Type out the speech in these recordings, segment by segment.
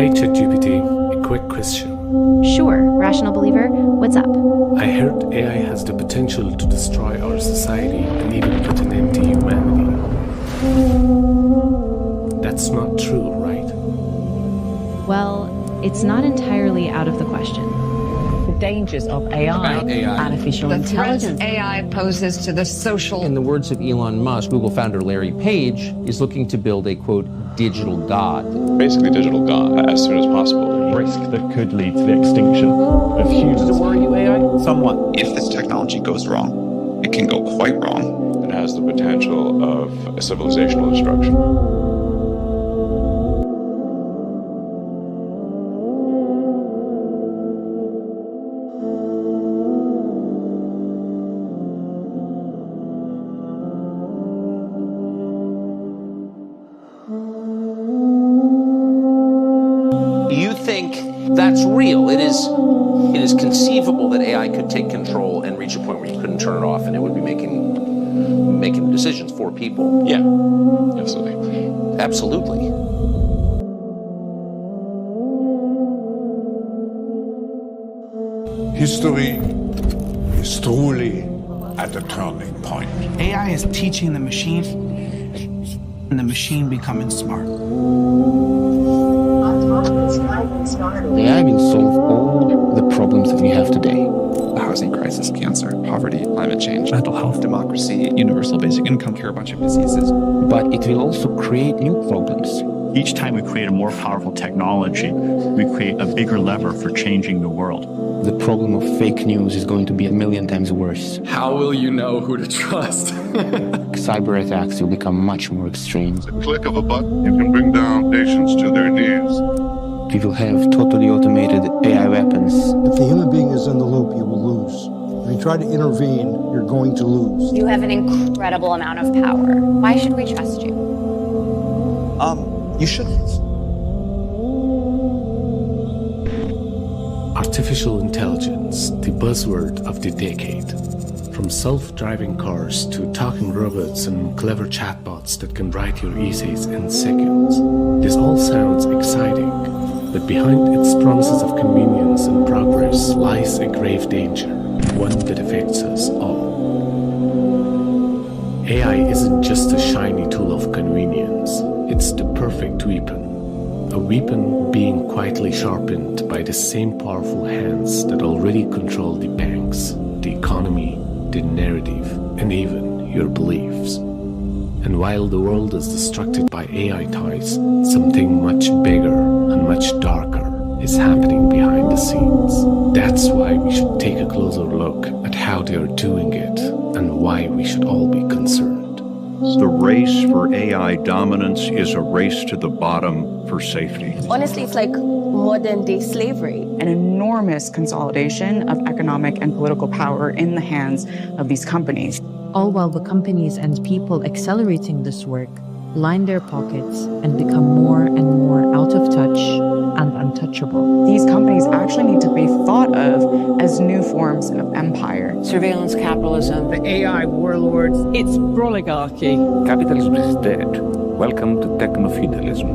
Hey ChatGPT, a quick question. Sure, rational believer, what's up? I heard AI has the potential to destroy our society and even put an end to humanity. That's not true, right? Well, it's not entirely out of the question. The dangers of AI, artificial intelligence. AI poses to the social. In the words of Elon Musk, Google founder Larry Page is looking to build a, quote, digital god. Basically digital god as soon as possible. Risk that could lead to the extinction of humans. Does it worry you, AI? Somewhat. If this technology goes wrong, it can go quite wrong. It has the potential of a civilizational destruction. You think that's real? It is conceivable that AI could take control and reach a point where you couldn't turn it off and it would be making decisions for people. Yeah, absolutely. Absolutely. History is truly at a turning point. AI is teaching the machine, and the machine becoming smart. AI will solve all the problems that we have today. The housing crisis, cancer, poverty, climate change, Mental health, democracy, universal basic income, cure a bunch of diseases. but it will also create new problems. Each time we create a more powerful technology, we create a bigger lever for changing the world. The problem of fake news is going to be a million times worse. How will you know who to trust? Cyber attacks will become much more extreme. The click of a button, you can bring down nations to their knees. We will have totally automated AI weapons. If the human being is in the loop, you will lose. If you try to intervene, you're going to lose. You have an incredible amount of power. Why should we trust you? You shouldn't. Artificial intelligence, the buzzword of the decade. From self-driving cars to talking robots and clever chatbots that can write your essays in seconds. This all sounds exciting, but behind its promises of convenience and progress lies a grave danger, one that affects us all. AI isn't just a shiny tool of convenience, it's the perfect weapon. A weapon being quietly sharpened by the same powerful hands that already control the banks, the economy, the narrative, and even your beliefs. And while the world is distracted by AI toys, something much bigger and much darker is happening behind the scenes. That's why we should take a closer look at how they are doing it and why we should all be concerned. The race for AI dominance is a race to the bottom for safety. Honestly, it's like modern day slavery. An enormous consolidation of economic and political power in the hands of these companies. All while the companies and people accelerating this work line their pockets and become more and more out of touch and untouchable. These companies actually need to be thought of as new forms of empire. Surveillance capitalism. The AI warlords. It's oligarchy. Capitalism is dead. Welcome to techno-feudalism.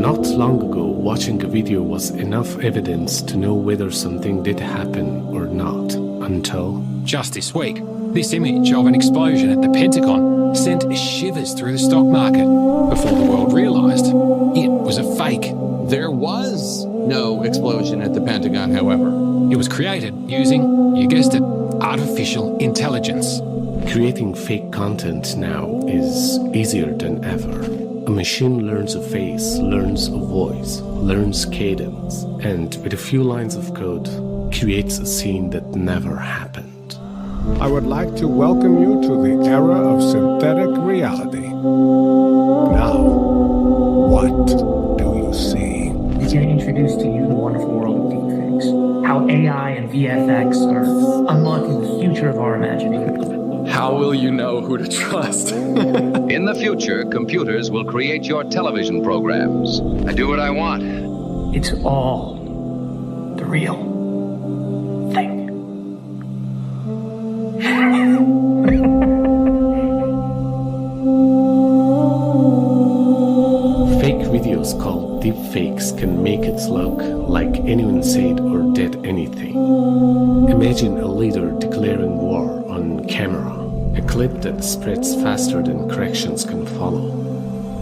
Not long ago, watching a video was enough evidence to know whether something did happen or not, until... Just this week, this image of an explosion at the Pentagon sent shivers through the stock market before the world realized it was a fake. There was no explosion at the Pentagon, however. It was created using, you guessed it, artificial intelligence. Creating fake content now is easier than ever. A machine learns a face, learns a voice, learns cadence, and with a few lines of code, creates a scene that never happened. I would like to welcome you to the era of synthetic reality. Now, what do you see? He's going to introduce to you the wonderful world of deepfakes. How AI and VFX are unlocking the future of our imagination. How will you know who to trust? In the future, computers will create your television programs. I do what I want. It's all the real thing. deepfakes can make it look like anyone said or did anything. Imagine a leader declaring war on camera, a clip that spreads faster than corrections can follow,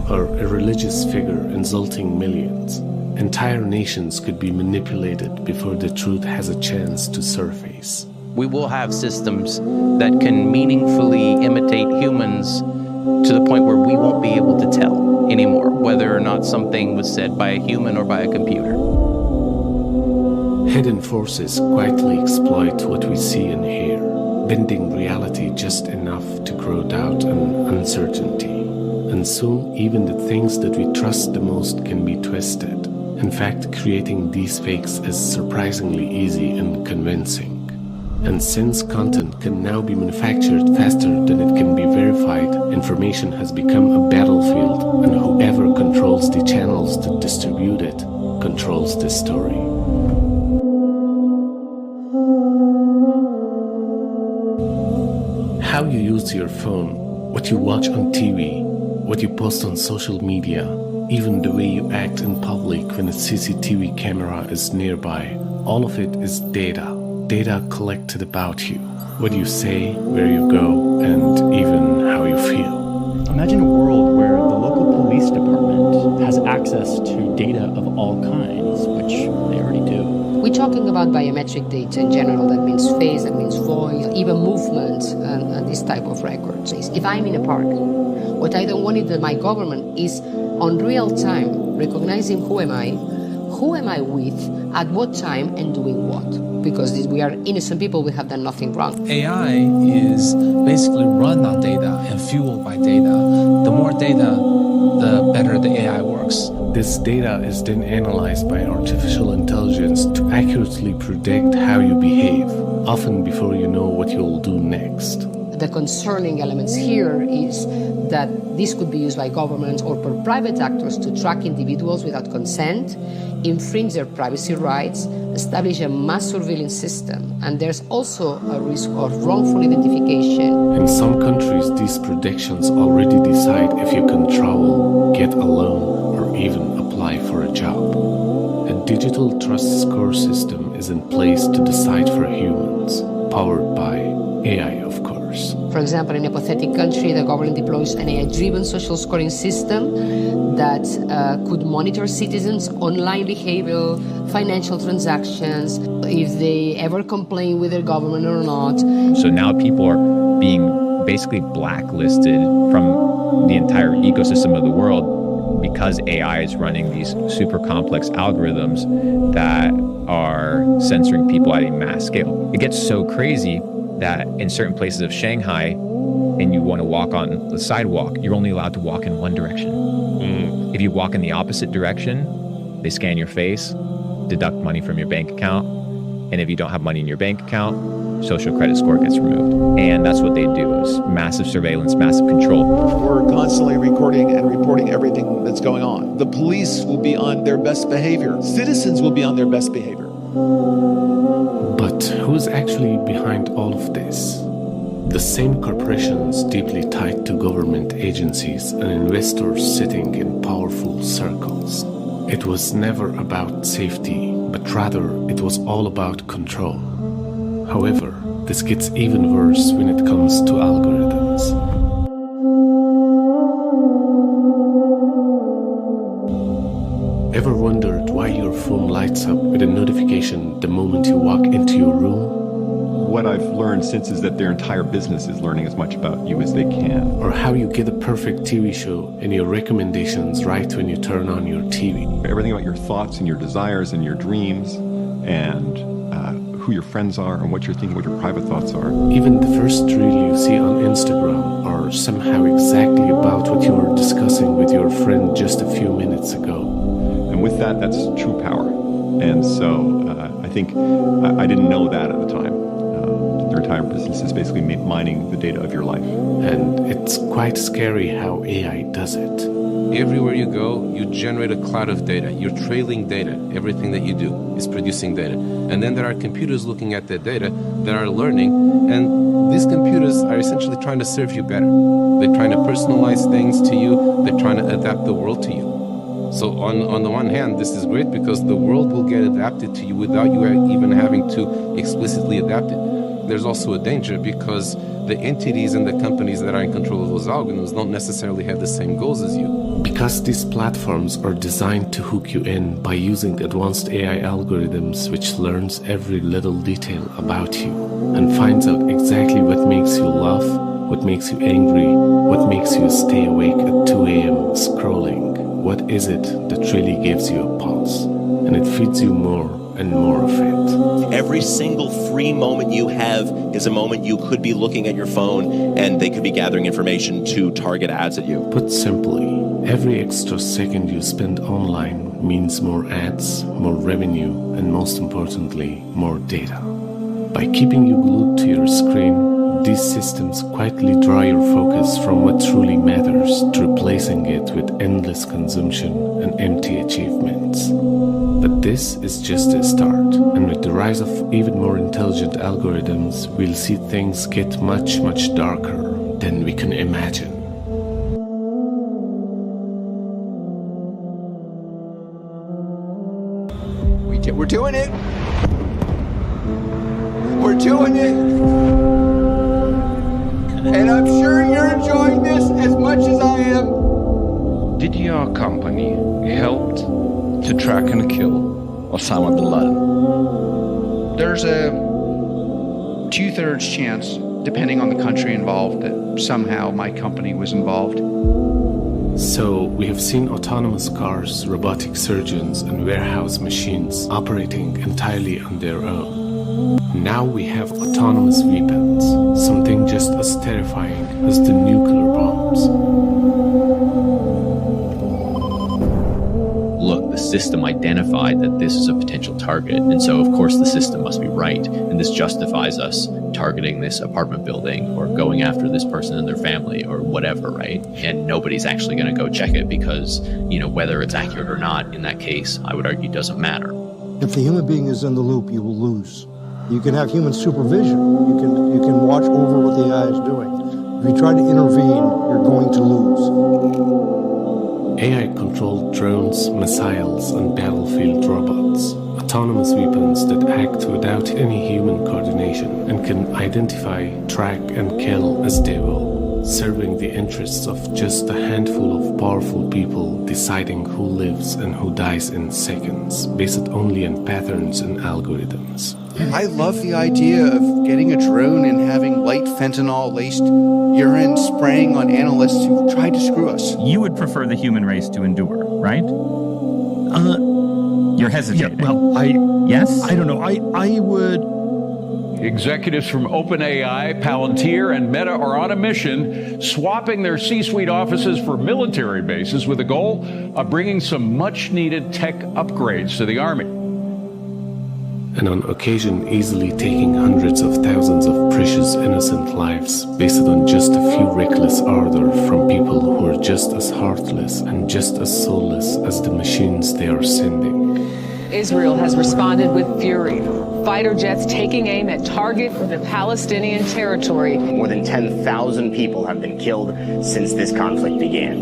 or a religious figure insulting millions. Entire nations could be manipulated before the truth has a chance to surface. We will have systems that can meaningfully imitate humans to the point where we won't be able to tell anymore whether or not something was said by a human or by a computer. Hidden forces quietly exploit what we see and hear, bending reality just enough to grow doubt and uncertainty. And soon, even the things that we trust the most can be twisted. In fact, creating these fakes is surprisingly easy and convincing. And since content can now be manufactured faster than it can be verified, information has become a battlefield, and whoever controls the channels that distribute it controls the story. How you use your phone, what you watch on TV, what you post on social media, even the way you act in public when a CCTV camera is nearby, all of it is data. Data collected about you, what you say, where you go, and even how you feel. Imagine a world where the local police department has access to data of all kinds, which they already do. We're talking about biometric data in general. That means face, that means voice, even movement, and this type of records. If I'm in a park, what I don't want is that my government is on real time recognizing who am I with, at what time, and doing what. Because we are innocent people, we have done nothing wrong. AI is basically run on data and fueled by data. The more data, the better the AI works. This data is then analyzed by artificial intelligence to accurately predict how you behave, often before you know what you'll do next. The concerning elements here is that this could be used by governments or by private actors to track individuals without consent, infringe their privacy rights, establish a mass surveillance system, and there's also a risk of wrongful identification. In some countries, these predictions already decide if you can travel, get a loan, or even apply for a job. A digital trust score system is in place to decide for humans, powered by AI, of course. For example, in a hypothetical country, the government deploys an AI-driven social scoring system that could monitor citizens' online behavior, financial transactions, if they ever complain with their government or not. So now people are being basically blacklisted from the entire ecosystem of the world because AI is running these super complex algorithms that are censoring people at a mass scale. It gets so crazy that in certain places of Shanghai, and you want to walk on the sidewalk, you're only allowed to walk in one direction. If you walk in the opposite direction, they scan your face, deduct money from your bank account, and if you don't have money in your bank account, social credit score gets removed. And that's what they do, is massive surveillance, massive control. We're constantly recording and reporting everything that's going on. The police will be on their best behavior. Citizens will be on their best behavior. But who's actually behind all of this? The same corporations deeply tied to government agencies and investors sitting in powerful circles. It was never about safety, but rather it was all about control. However, this gets even worse when it comes to algorithms. Ever wondered why your phone lights up with a notification the moment you walk into your room? What I've learned since is that their entire business is learning as much about you as they can. Or how you get a perfect TV show and your recommendations right when you turn on your TV. Everything about your thoughts and your desires and your dreams and who your friends are and what you're thinking, what your private thoughts are. Even the first reel you see on Instagram are somehow exactly about what you were discussing with your friend just a few minutes ago. And with that, that's true power. And so I think I didn't know that at the time. Their entire business is basically mining the data of your life. And it's quite scary how AI does it. Everywhere you go, you generate a cloud of data. You're trailing data. Everything that you do is producing data. And then there are computers looking at that data that are learning, and these computers are essentially trying to serve you better. They're trying to personalize things to you. They're trying to adapt the world to you. So on the one hand, this is great because the world will get adapted to you without you even having to explicitly adapt it. There's also a danger because the entities and the companies that are in control of those algorithms don't necessarily have the same goals as you. Because these platforms are designed to hook you in by using advanced AI algorithms which learns every little detail about you and finds out exactly what makes you laugh, what makes you angry, what makes you stay awake at 2 a.m. scrolling. What is it that really gives you a pulse? And it feeds you more and more of it. Every single free moment you have is a moment you could be looking at your phone and they could be gathering information to target ads at you. Put simply, every extra second you spend online means more ads, more revenue, and most importantly, more data. By keeping you glued to your screen, these systems quietly draw your focus from what truly matters to replacing it with endless consumption and empty achievements. But this is just a start, and with the rise of even more intelligent algorithms, we'll see things get much, much darker than we can imagine. We're doing it! We're doing it! And I'm sure you're enjoying this as much as I am. Did your company help to track and kill Osama bin Laden? There's a 2/3 chance, depending on the country involved, that somehow my company was involved. So, we have seen autonomous cars, robotic surgeons, and warehouse machines operating entirely on their own. Now we have autonomous weapons, something just as terrifying as the nuclear bombs. Look, the system identified that this is a potential target, and so of course the system must be right, and this justifies us targeting this apartment building or going after this person and their family or whatever, right? And nobody's actually going to go check it because, whether it's accurate or not, in that case, I would argue doesn't matter. If the human being is in the loop, you will lose. You can have human supervision. You can watch over what the AI is doing. If you try to intervene, you're going to lose. AI-controlled drones, missiles, and battlefield robots. Autonomous weapons that act without any human coordination and can identify, track, and kill as they will, serving the interests of just a handful of powerful people deciding who lives and who dies in seconds, based only on patterns and algorithms. I love the idea of getting a drone and having light fentanyl-laced urine spraying on analysts who tried to screw us. You would prefer the human race to endure, right? You're hesitating. Yeah, well, Yes? I don't know. I would... Executives from OpenAI, Palantir, and Meta are on a mission, swapping their C-suite offices for military bases with the goal of bringing some much-needed tech upgrades to the Army. And on occasion easily taking hundreds of thousands of precious innocent lives based on just a few reckless ardor from people who are just as heartless and just as soulless as the machines they are sending. Israel has responded with fury. Fighter jets taking aim at targets in the Palestinian territory. More than 10,000 people have been killed since this conflict began.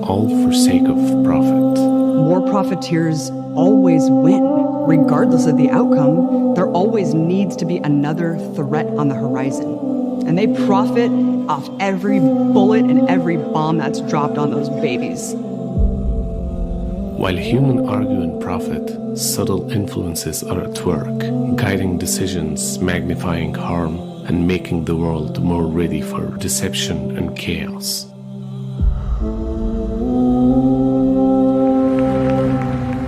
All for sake of profit. War profiteers always win. Regardless of the outcome, there always needs to be another threat on the horizon. And they profit off every bullet and every bomb that's dropped on those babies. While humans argue and profit, subtle influences are at work, guiding decisions, magnifying harm, and making the world more ready for deception and chaos.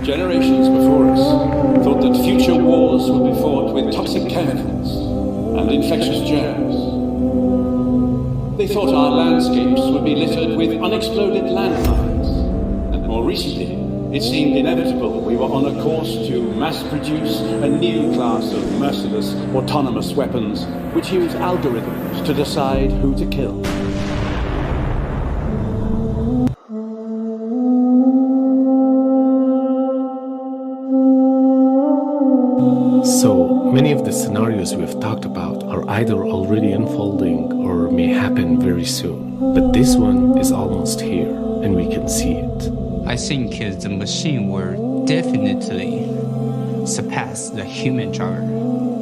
Generations before us thought that future wars would be fought with toxic chemicals and infectious germs. They thought our landscapes would be littered with unexploded landmines. And more recently, it seemed inevitable we were on a course to mass-produce a new class of merciless, autonomous weapons which use algorithms to decide who to kill. So, many of the scenarios we've talked about are either already unfolding or may happen very soon. But this one is almost here, and we can see it. I think the machine will definitely surpass the human driver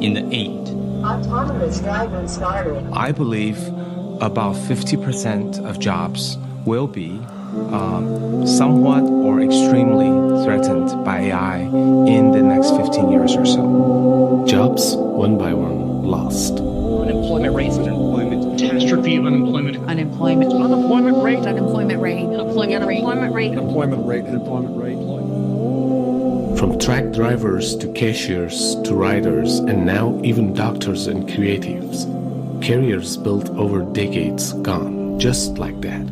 in the end. Autonomous driving started. I believe about 50% of jobs will be somewhat or extremely threatened by AI in the next 15 years or so. Jobs, one by one, lost. Unemployment rates, unemployment, catastrophe of unemployment, Unemployment rate, unemployment rate, unemployment rate, unemployment rate. From truck drivers to cashiers to riders and now even doctors and creatives. Careers built over decades gone, just like that.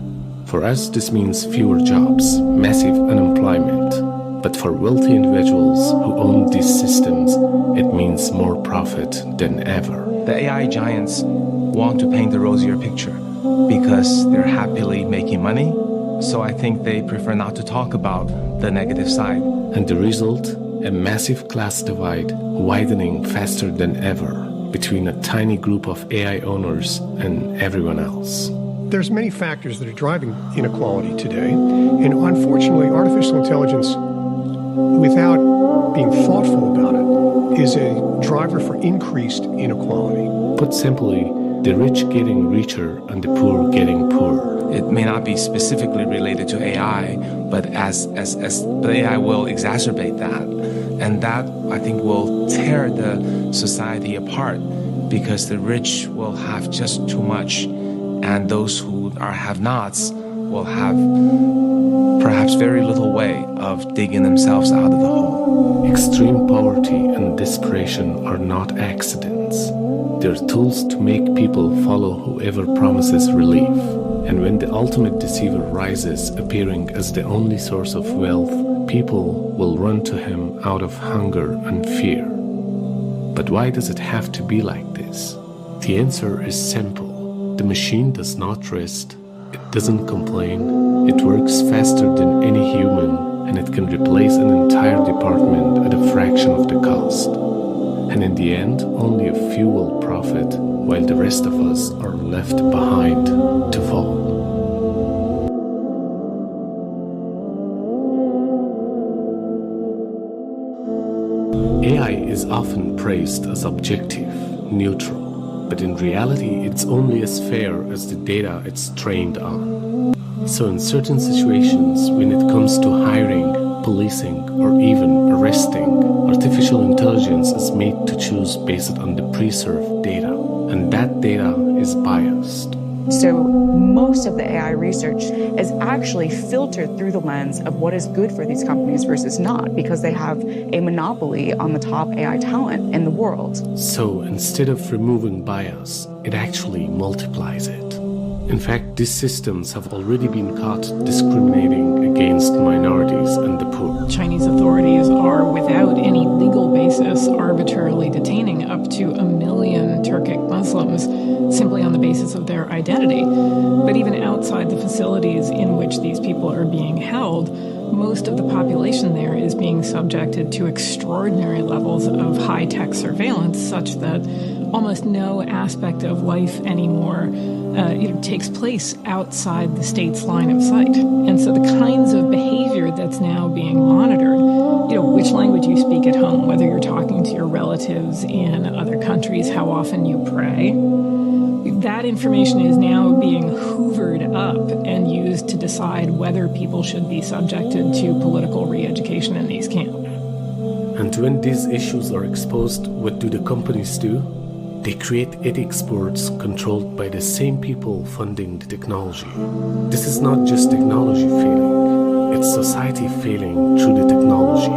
For us, this means fewer jobs, massive unemployment. But for wealthy individuals who own these systems, it means more profit than ever. The AI giants want to paint the rosier picture because they're happily making money. So I think they prefer not to talk about the negative side. And the result? A massive class divide widening faster than ever between a tiny group of AI owners and everyone else. There's many factors that are driving inequality today, and unfortunately, artificial intelligence, without being thoughtful about it, is a driver for increased inequality. Put simply, the rich getting richer and the poor getting poorer. It may not be specifically related to AI, but but AI will exacerbate that, and that I think will tear the society apart because the rich will have just too much. And those who are have-nots will have perhaps very little way of digging themselves out of the hole. Extreme poverty and desperation are not accidents. They're tools to make people follow whoever promises relief. And when the ultimate deceiver rises, appearing as the only source of wealth, people will run to him out of hunger and fear. But why does it have to be like this? The answer is simple. The machine does not rest, it doesn't complain, it works faster than any human, and it can replace an entire department at a fraction of the cost. And in the end, only a few will profit, while the rest of us are left behind to fall. AI is often praised as objective, neutral. But in reality, it's only as fair as the data it's trained on. So in certain situations, when it comes to hiring, policing, or even arresting, artificial intelligence is made to choose based on the pre-served data, and that data is biased. So most of the AI research is actually filtered through the lens of what is good for these companies versus not, because they have a monopoly on the top AI talent in the world. So instead of removing bias, it actually multiplies it. In fact, these systems have already been caught discriminating against minorities and the poor. Chinese authorities are, without any legal basis, arbitrarily detaining up to 1 million Turkic Muslims simply on the basis of their identity. But even outside the facilities in which these people are being held, most of the population there is being subjected to extraordinary levels of high-tech surveillance, such that almost no aspect of life anymore takes place outside the state's line of sight. And so the kinds of behavior that's now being monitored, which language you speak at home, whether you're talking to your relatives in other countries, how often you pray, that information is now being hoovered up and used to decide whether people should be subjected to political re-education in these camps. And when these issues are exposed, what do the companies do? They create ethics boards controlled by the same people funding the technology. This is not just technology failing, it's society failing through the technology.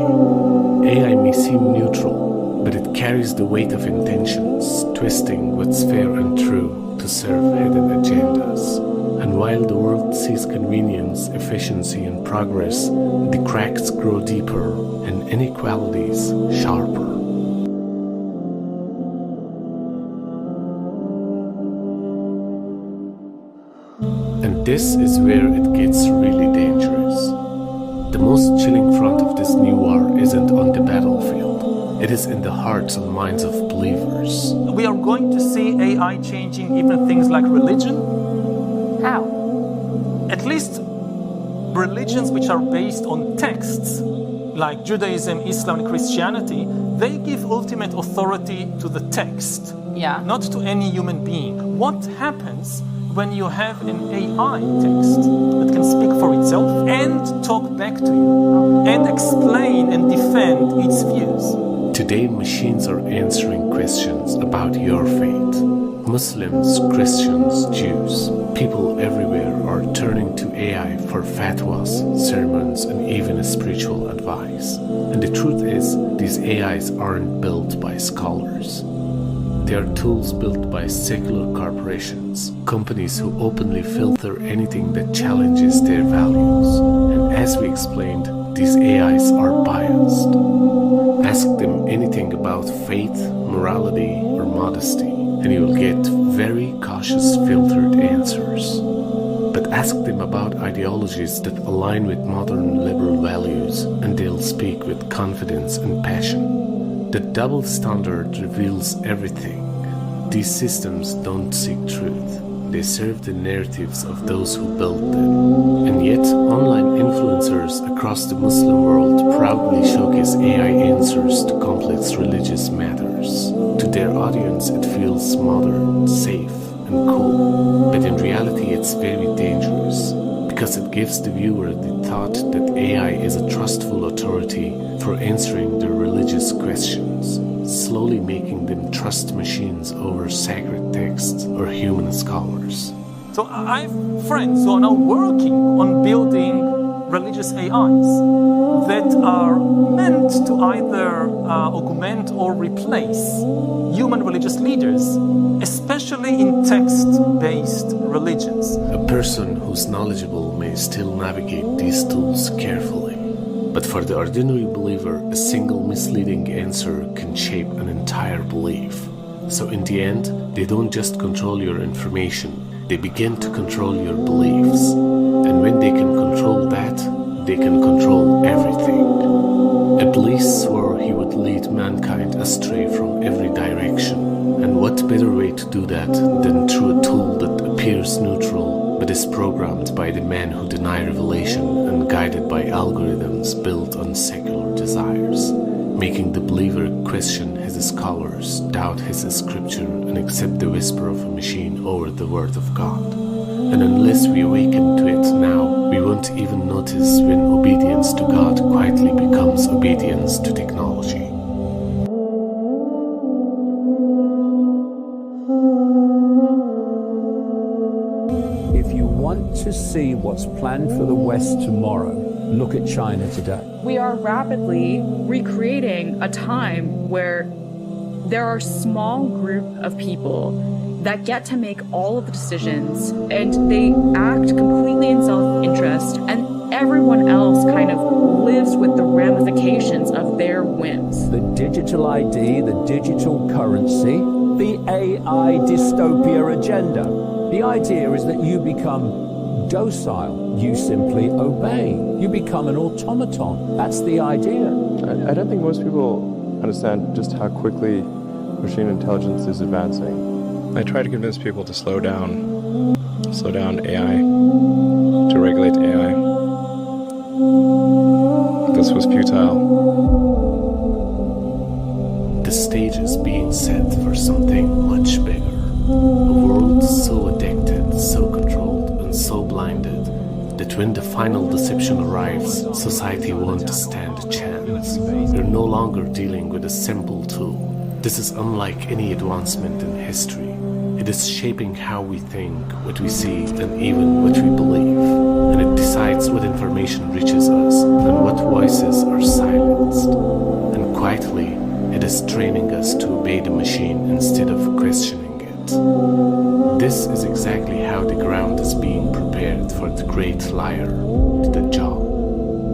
AI may seem neutral, but it carries the weight of intentions, twisting what's fair and true to serve hidden agendas. And while the world sees convenience, efficiency, and progress, the cracks grow deeper and inequalities sharper. And this is where it gets really dangerous. The most chilling front of this new war isn't on the battlefield. It is in the hearts and minds of believers. We are going to see AI changing even things like religion. How? At least religions which are based on texts, like Judaism, Islam, and Christianity, they give ultimate authority to the text, not to any human being. What happens when you have an AI text that can speak for itself and talk back to you and explain and defend its views? Today, machines are answering questions about your fate. Muslims, Christians, Jews, people everywhere are turning to AI for fatwas, sermons, and even spiritual advice. And the truth is, these AIs aren't built by scholars. They are tools built by secular corporations, companies who openly filter anything that challenges their values. And as we explained, these AIs are biased. Ask them anything about faith, morality, or modesty, and you'll get very cautious, filtered answers. But ask them about ideologies that align with modern liberal values, and they'll speak with confidence and passion. The double standard reveals everything. These systems don't seek truth. They serve the narratives of those who built them. And yet, online influencers across the Muslim world proudly showcase AI answers to complex religious matters. To their audience, it feels modern, safe, and cool. But in reality, it's very dangerous, because it gives the viewer the thought that AI is a trustful authority for answering their religious questions, slowly making them trust machines over sacred texts or human scholars. So I have friends who are now working on building religious AIs that are meant to either augment or replace human religious leaders, especially in text-based religions. A person who's knowledgeable may still navigate these tools carefully. But for the ordinary believer, a single misleading answer can shape an entire belief. So in the end, they don't just control your information, they begin to control your beliefs. And when they can control that, they can control everything. Iblis swore he would lead mankind astray from every direction. And what better way to do that than through a tool that appears neutral but is programmed by the man who deny revelation and guided by algorithms built on secular desires, making the believer question his scholars, doubt his scripture, and accept the whisper of a machine over the word of God. And unless we awaken to it now, we won't even notice when obedience to God quietly becomes obedience to technology. To see what's planned for the West tomorrow, look at China today. We are rapidly recreating a time where there are a small group of people that get to make all of the decisions, and they act completely in self-interest, and everyone else kind of lives with the ramifications of their whims. The digital ID, the digital currency, the AI dystopia agenda. The idea is that you become docile, you simply obey. You become an automaton. That's the idea. I don't think most people understand just how quickly machine intelligence is advancing. I try to convince people to slow down AI, to regulate AI. This was futile. The stage is being set for something much bigger. A world so addicted, so controlled, and so blinded that when the final deception arrives, society won't stand a chance. We're no longer dealing with a simple tool. This is unlike any advancement in history. It is shaping how we think, what we see, and even what we believe. And it decides what information reaches us and what voices are silenced. And quietly, it is training us to obey the machine instead of questioning it. This is exactly how the ground is being prepared for the great liar, the Dajjal.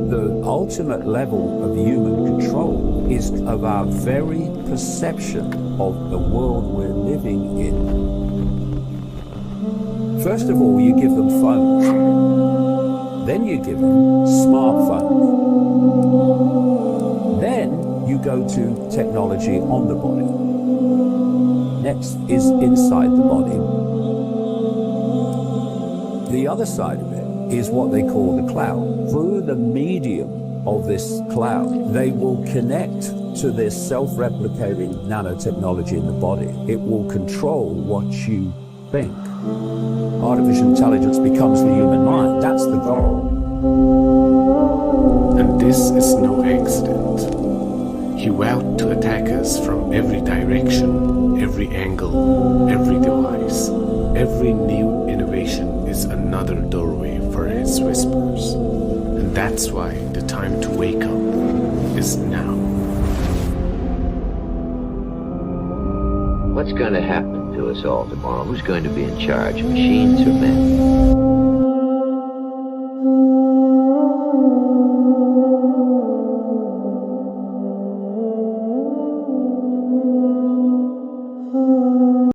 The ultimate level of human control is of our very perception of the world we're living in. First of all, you give them phones. Then you give them smartphones. Then you go to technology on the body. Next is inside the body. The other side of it is what they call the cloud. Through the medium of this cloud, they will connect to this self-replicating nanotechnology in the body. It will control what you think. Artificial intelligence becomes the human mind. That's the goal. And this is no accident. He vowed to attack us from every direction, every angle, every device. Every new innovation is another doorway for his whispers. And that's why the time to wake up is now. What's going to happen to us all tomorrow? Who's going to be in charge, machines or men?